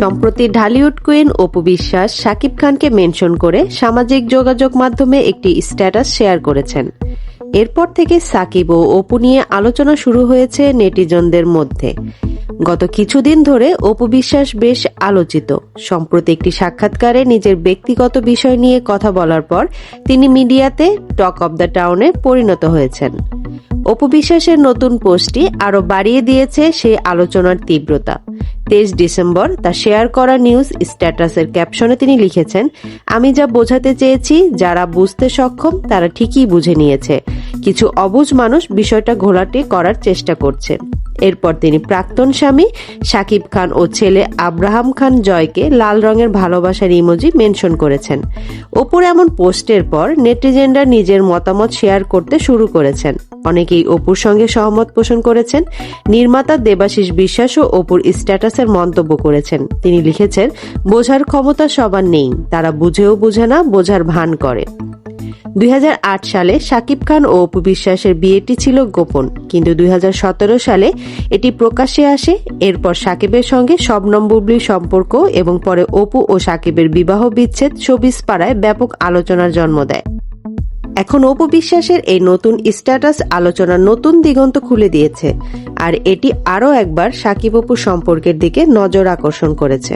সম্প্রতি ঢালিউড কুইন অপু বিশ্বাস শাকিব খানকে মেনশন করে সামাজিক যোগাযোগ মাধ্যমে একটি স্ট্যাটাস শেয়ার করেছেন। এরপর থেকে সাকিব ও অপু নিয়ে আলোচনা শুরু হয়েছে নেটিজনদের মধ্যে। গত কিছুদিন ধরে অপু বিশ্বাস বেশ আলোচিত। সম্প্রতি একটি সাক্ষাৎকারে নিজের ব্যক্তিগত বিষয় নিয়ে কথা বলার পর তিনি মিডিয়াতে টক অব দ্য টাউনে পরিণত হয়েছেন। অপু বিশ্বাসের নতুন পোস্টটি আরও বাড়িয়ে দিয়েছে সেই আলোচনার তীব্রতা। 23 ডিসেম্বর তার শেয়ার করা নিউজ স্ট্যাটাসের ক্যাপশনে তিনি লিখেছেন, আমি যা বোঝাতে চেয়েছি যারা বুঝতে সক্ষম তারা ঠিকই বুঝে নিয়েছে, কিছু অবুঝ মানুষ বিষয়টা ঘোলাটে করার চেষ্টা করছে। এরপর তিনি প্রাক্তন স্বামী শাকিব খান ও ছেলে আব্রাহাম খান জয়কে লাল রঙের ভালোবাসার ইমোজি মেনশন করেছেন। অপুর এমন পোস্টের পর নেটিজেনরা নিজের মতামত শেয়ার করতে শুরু করেছেন। অনেকেই অপুর সঙ্গে সহমত পোষণ করেছেন। নির্মাতা দেবাশিস বিশ্বাসও অপুর স্ট্যাটাসের মন্তব্য করেছেন। তিনি লিখেছেন, বোঝার ক্ষমতা সবার নেই, তারা বুঝেও বুঝে না, বোঝার ভান করে। 2008 সালে শাকিব খান ও অপু বিশ্বাসের বিয়েটি ছিল গোপন, কিন্তু 2017 সালে এটি প্রকাশ্যে আসে। এরপর শাকিবের সঙ্গে শবনম বুবলির সম্পর্ক এবং পরে অপু ও শাকিবের বিবাহ বিচ্ছেদ শোবিজ পাড়ায় ব্যাপক আলোচনার জন্ম দেয়। এখন অপু বিশ্বাসের এই নতুন স্ট্যাটাস আলোচনার নতুন দিগন্ত খুলে দিয়েছে, আর এটি আরও একবার শাকিব অপু সম্পর্কের দিকে নজর আকর্ষণ করেছে।